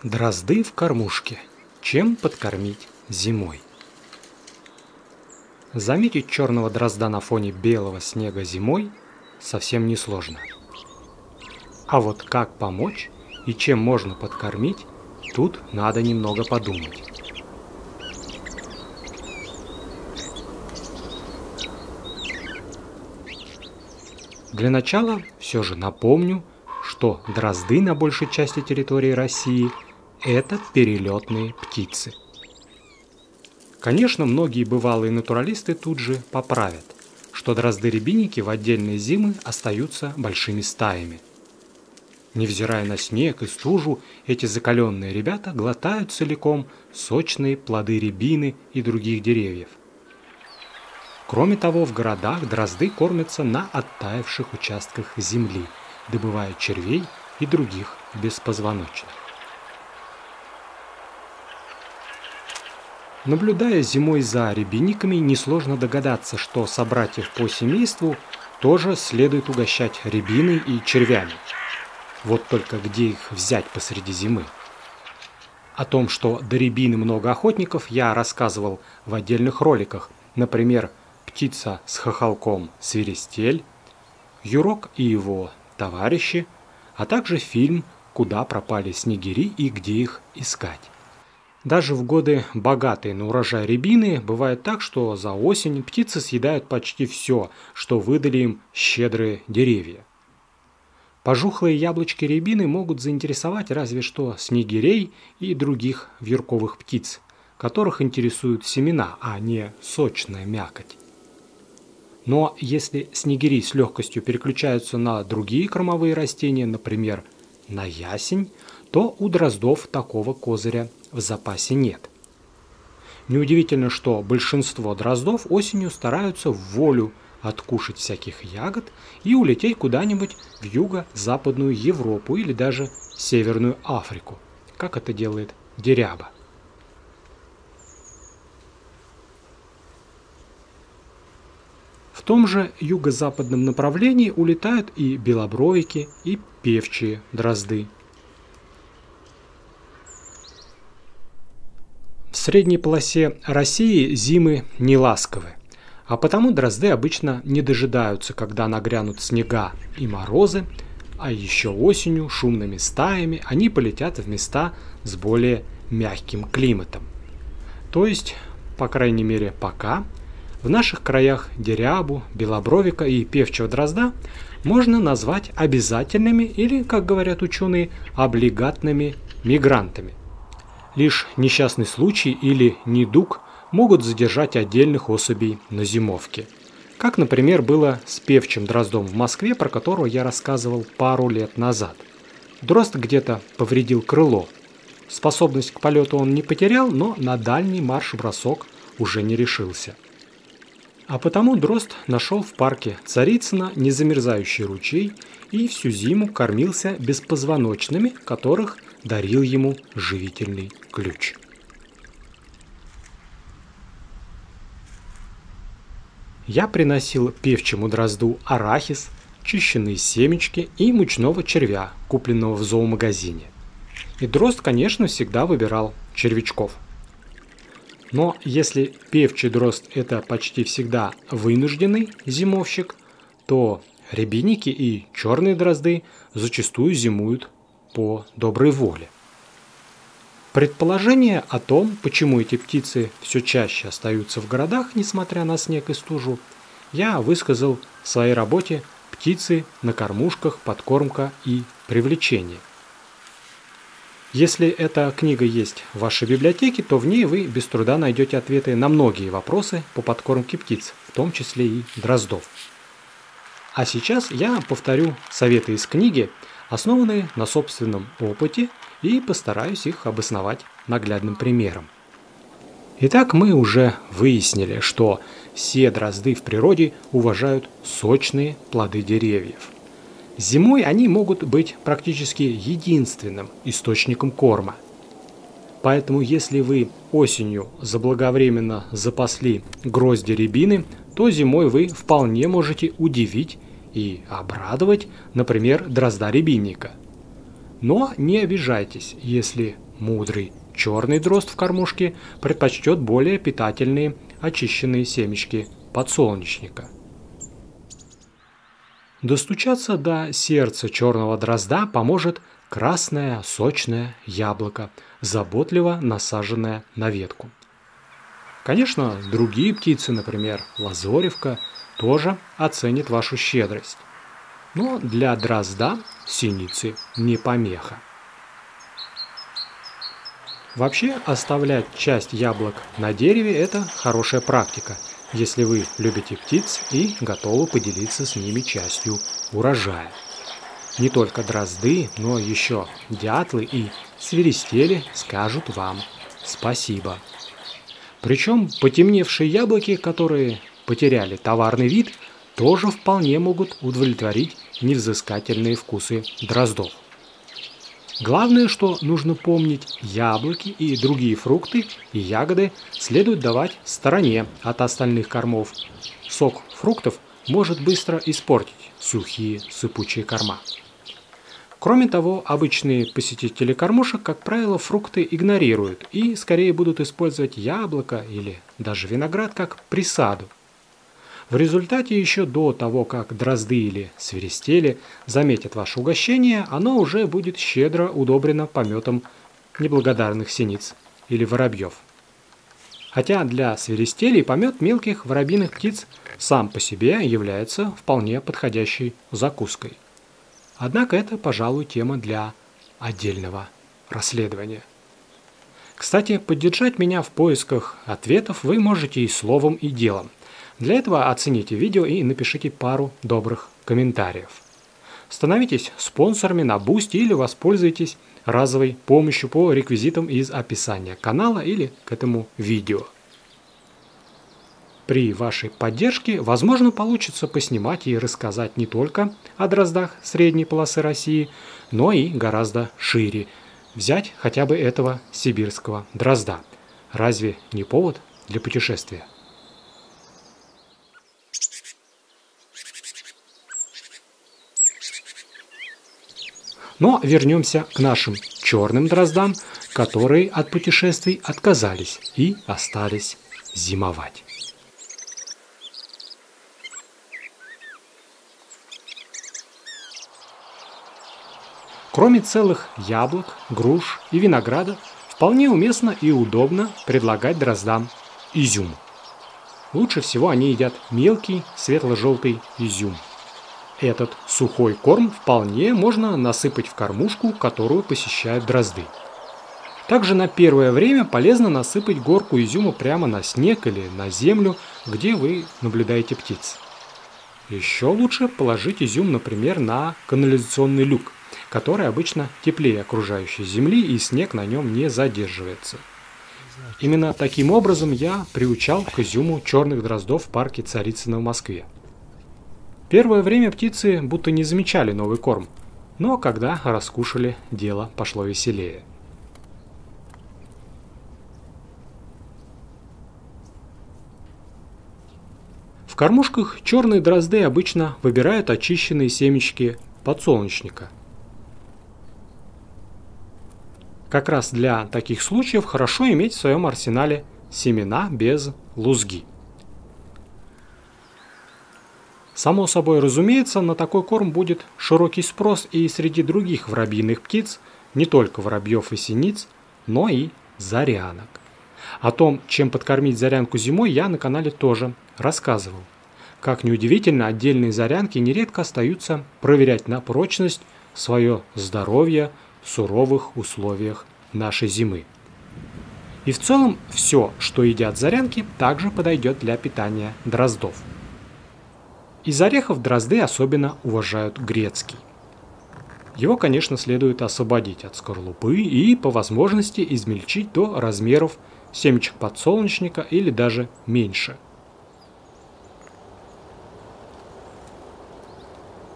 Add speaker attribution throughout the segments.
Speaker 1: Дрозды в кормушке. Чем подкормить зимой? Заметить черного дрозда на фоне белого снега зимой совсем несложно. А вот как помочь и чем можно подкормить, тут надо немного подумать. Для начала все же напомню, что дрозды на большей части территории России – это перелетные птицы. Конечно, многие бывалые натуралисты тут же поправят, что дрозды-рябинники в отдельные зимы остаются большими стаями. Невзирая на снег и стужу, эти закаленные ребята глотают целиком сочные плоды рябины и других деревьев. Кроме того, в городах дрозды кормятся на оттаивших участках земли, добывая червей и других беспозвоночных. Наблюдая зимой за рябинниками, несложно догадаться, что собратьев по семейству тоже следует угощать рябиной и червями. Вот только где их взять посреди зимы? О том, что до рябины много охотников, я рассказывал в отдельных роликах. Например, птица с хохолком «Свиристель», Юрок и его товарищи, а также фильм «Куда пропали снегири и где их искать». Даже в годы, богатые на урожай рябины, бывает так, что за осень птицы съедают почти все, что выдали им щедрые деревья. Пожухлые яблочки рябины могут заинтересовать разве что снегирей и других вьюрковых птиц, которых интересуют семена, а не сочная мякоть. Но если снегири с легкостью переключаются на другие кормовые растения, например, на ясень, то у дроздов такого козыря в запасе нет. Неудивительно, что большинство дроздов осенью стараются в волю откушать всяких ягод и улететь куда-нибудь в юго-западную Европу или даже Северную Африку, как это делает деряба. В том же юго-западном направлении улетают и белобровики, и певчие дрозды. В средней полосе России зимы не ласковы, а потому дрозды обычно не дожидаются, когда нагрянут снега и морозы, а еще осенью шумными стаями они полетят в места с более мягким климатом. То есть, по крайней мере пока, в наших краях дерябу, белобровика и певчего дрозда можно назвать обязательными или, как говорят ученые, облигатными мигрантами. Лишь несчастный случай или недуг могут задержать отдельных особей на зимовке. Как, например, было с певчим дроздом в Москве, про которого я рассказывал пару лет назад. Дрозд где-то повредил крыло. Способность к полету он не потерял, но на дальний марш-бросок уже не решился. А потому дрозд нашел в парке Царицына незамерзающий ручей и всю зиму кормился беспозвоночными, которых дарил ему живительный ключ. Я приносил певчему дрозду арахис, чищенные семечки и мучного червя, купленного в зоомагазине. И дрозд, конечно, всегда выбирал червячков. Но если певчий дрозд – это почти всегда вынужденный зимовщик, то рябинники и черные дрозды зачастую зимуют по доброй воле. Предположение о том, почему эти птицы все чаще остаются в городах, несмотря на снег и стужу, я высказал в своей работе «Птицы на кормушках, подкормка и привлечение». Если эта книга есть в вашей библиотеке, то в ней вы без труда найдете ответы на многие вопросы по подкормке птиц, в том числе и дроздов. А сейчас я повторю советы из книги, основанные на собственном опыте, и постараюсь их обосновать наглядным примером. Итак, мы уже выяснили, что все дрозды в природе уважают сочные плоды деревьев. Зимой они могут быть практически единственным источником корма. Поэтому если вы осенью заблаговременно запасли грозди рябины, то зимой вы вполне можете удивить и обрадовать, например, дрозда-рябинника. Но не обижайтесь, если мудрый черный дрозд в кормушке предпочтет более питательные очищенные семечки подсолнечника. Достучаться до сердца черного дрозда поможет красное сочное яблоко, заботливо насаженное на ветку. Конечно, другие птицы, например, лазоревка, тоже оценят вашу щедрость. Но для дрозда синицы не помеха. Вообще, оставлять часть яблок на дереве – это хорошая практика, если вы любите птиц и готовы поделиться с ними частью урожая. Не только дрозды, но еще дятлы и свиристели скажут вам спасибо. Причем потемневшие яблоки, которые потеряли товарный вид, тоже вполне могут удовлетворить невзыскательные вкусы дроздов. Главное, что нужно помнить, яблоки и другие фрукты и ягоды следует давать в стороне от остальных кормов. Сок фруктов может быстро испортить сухие сыпучие корма. Кроме того, обычные посетители кормушек, как правило, фрукты игнорируют и скорее будут использовать яблоко или даже виноград как присаду. В результате еще до того, как дрозды или свиристели заметят ваше угощение, оно уже будет щедро удобрено пометом неблагодарных синиц или воробьев. Хотя для свиристелей помет мелких воробьиных птиц сам по себе является вполне подходящей закуской. Однако это, пожалуй, тема для отдельного расследования. Кстати, поддержать меня в поисках ответов вы можете и словом, и делом. Для этого оцените видео и напишите пару добрых комментариев. Становитесь спонсорами на Boosty или воспользуйтесь разовой помощью по реквизитам из описания канала или к этому видео. При вашей поддержке, возможно, получится поснимать и рассказать не только о дроздах средней полосы России, но и гораздо шире. Взять хотя бы этого сибирского дрозда. Разве не повод для путешествия? Но вернемся к нашим черным дроздам, которые от путешествий отказались и остались зимовать. Кроме целых яблок, груш и винограда, вполне уместно и удобно предлагать дроздам изюм. Лучше всего они едят мелкий светло-желтый изюм. Этот сухой корм вполне можно насыпать в кормушку, которую посещают дрозды. Также на первое время полезно насыпать горку изюма прямо на снег или на землю, где вы наблюдаете птиц. Еще лучше положить изюм, например, на канализационный люк, который обычно теплее окружающей земли и снег на нем не задерживается. Именно таким образом я приучал к изюму черных дроздов в парке Царицыно в Москве. Первое время птицы будто не замечали новый корм, но когда раскушали, дело пошло веселее. В кормушках черные дрозды обычно выбирают очищенные семечки подсолнечника. Как раз для таких случаев хорошо иметь в своем арсенале семена без лузги. Само собой разумеется, на такой корм будет широкий спрос и среди других воробьиных птиц, не только воробьев и синиц, но и зарянок. О том, чем подкормить зарянку зимой, я на канале тоже рассказывал. Как ни удивительно, отдельные зарянки нередко остаются проверять на прочность свое здоровье в суровых условиях нашей зимы. И в целом все, что едят зарянки, также подойдет для питания дроздов. Из орехов дрозды особенно уважают грецкий. Его, конечно, следует освободить от скорлупы и, по возможности, измельчить до размеров семечек подсолнечника или даже меньше.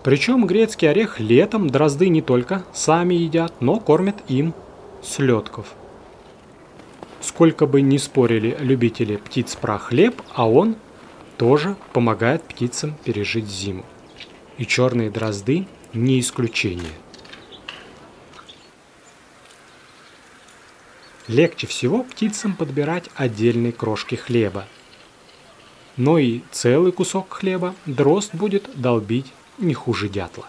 Speaker 1: Причем грецкий орех летом дрозды не только сами едят, но кормят им слетков. Сколько бы ни спорили любители птиц про хлеб, а он тоже помогает птицам пережить зиму. И черные дрозды не исключение. Легче всего птицам подбирать отдельные крошки хлеба. Но и целый кусок хлеба дрозд будет долбить не хуже дятла.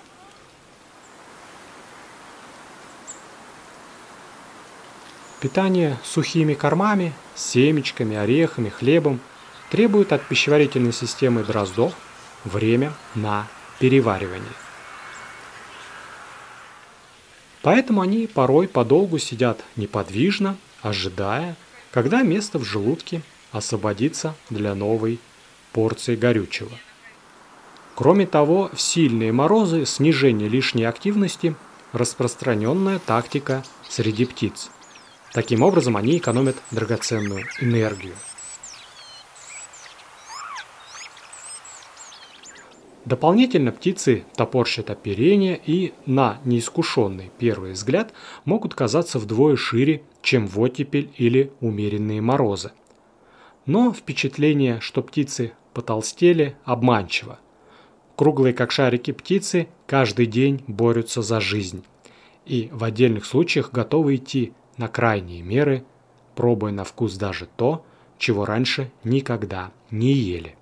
Speaker 1: Питание сухими кормами, семечками, орехами, хлебом требует от пищеварительной системы дроздов время на переваривание. Поэтому они порой подолгу сидят неподвижно, ожидая, когда место в желудке освободится для новой порции горючего. Кроме того, в сильные морозы снижение лишней активности – распространенная тактика среди птиц. Таким образом, они экономят драгоценную энергию. Дополнительно птицы топорщат оперение и на неискушенный первый взгляд могут казаться вдвое шире, чем в оттепель или умеренные морозы. Но впечатление, что птицы потолстели, обманчиво. Круглые как шарики птицы каждый день борются за жизнь и в отдельных случаях готовы идти на крайние меры, пробуя на вкус даже то, чего раньше никогда не ели.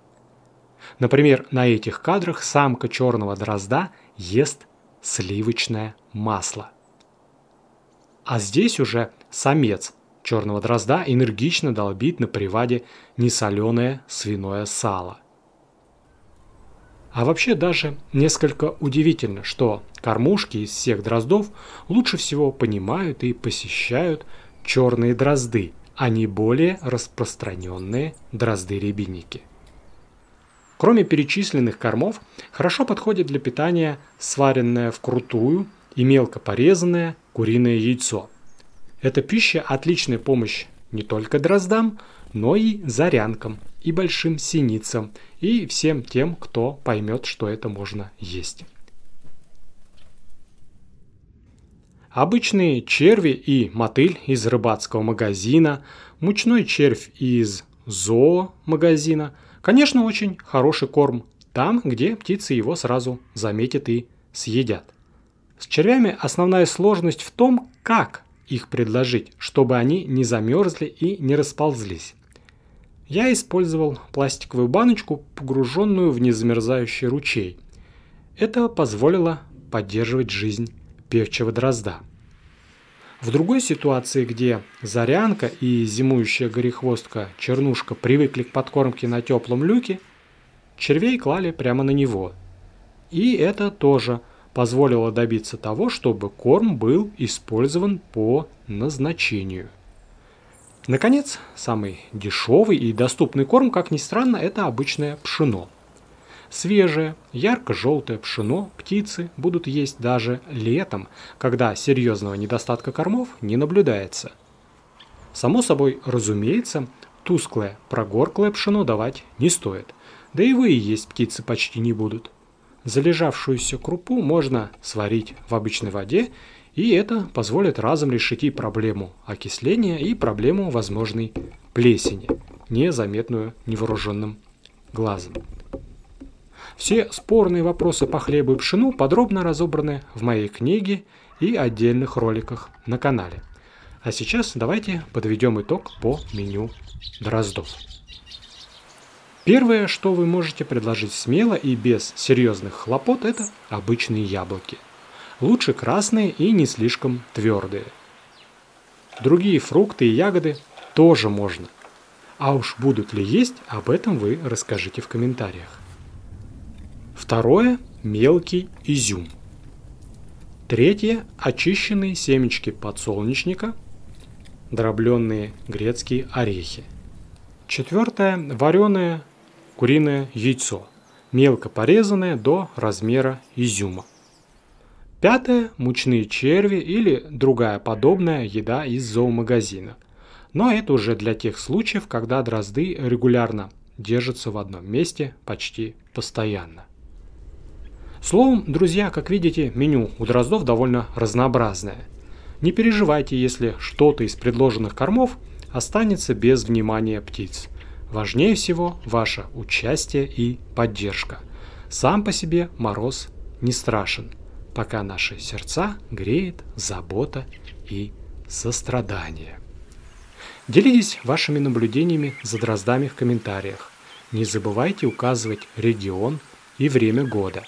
Speaker 1: Например, на этих кадрах самка черного дрозда ест сливочное масло. А здесь уже самец черного дрозда энергично долбит на приваде несоленое свиное сало. А вообще даже несколько удивительно, что кормушки из всех дроздов лучше всего понимают и посещают черные дрозды, а не более распространенные дрозды-рябинники. Кроме перечисленных кормов, хорошо подходит для питания сваренное вкрутую и мелко порезанное куриное яйцо. Эта пища – отличная помощь не только дроздам, но и зарянкам, и большим синицам, и всем тем, кто поймет, что это можно есть. Обычные черви и мотыль из рыбацкого магазина, мучной червь из зоомагазина – конечно, очень хороший корм там, где птицы его сразу заметят и съедят. С червями основная сложность в том, как их предложить, чтобы они не замерзли и не расползлись. Я использовал пластиковую баночку, погруженную в незамерзающий ручей. Это позволило поддерживать жизнь певчего дрозда. В другой ситуации, где зарянка и зимующая горехвостка чернушка привыкли к подкормке на теплом люке, червей клали прямо на него. И это тоже позволило добиться того, чтобы корм был использован по назначению. Наконец, самый дешевый и доступный корм, как ни странно, это обычное пшено. Свежее, ярко-желтое пшено птицы будут есть даже летом, когда серьезного недостатка кормов не наблюдается. Само собой, разумеется, тусклое, прогорклое пшено давать не стоит, да и вы есть птицы почти не будут. Залежавшуюся крупу можно сварить в обычной воде, и это позволит разом решить и проблему окисления, и проблему возможной плесени, незаметную невооруженным глазом. Все спорные вопросы по хлебу и пшену подробно разобраны в моей книге и отдельных роликах на канале. А сейчас давайте подведем итог по меню дроздов. Первое, что вы можете предложить смело и без серьезных хлопот, это обычные яблоки. Лучше красные и не слишком твердые. Другие фрукты и ягоды тоже можно. А уж будут ли есть, об этом вы расскажите в комментариях. Второе – мелкий изюм. Третье – очищенные семечки подсолнечника, дробленные грецкие орехи. Четвертое – вареное куриное яйцо, мелко порезанное до размера изюма. Пятое – мучные черви или другая подобная еда из зоомагазина. Но это уже для тех случаев, когда дрозды регулярно держатся в одном месте почти постоянно. Словом, друзья, как видите, меню у дроздов довольно разнообразное. Не переживайте, если что-то из предложенных кормов останется без внимания птиц. Важнее всего ваше участие и поддержка. Сам по себе мороз не страшен, пока наши сердца греет забота и сострадание. Делитесь вашими наблюдениями за дроздами в комментариях. Не забывайте указывать регион и время года.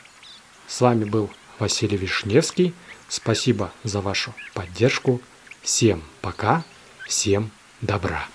Speaker 1: С вами был Василий Вишневский. Спасибо за вашу поддержку. Всем пока, всем добра.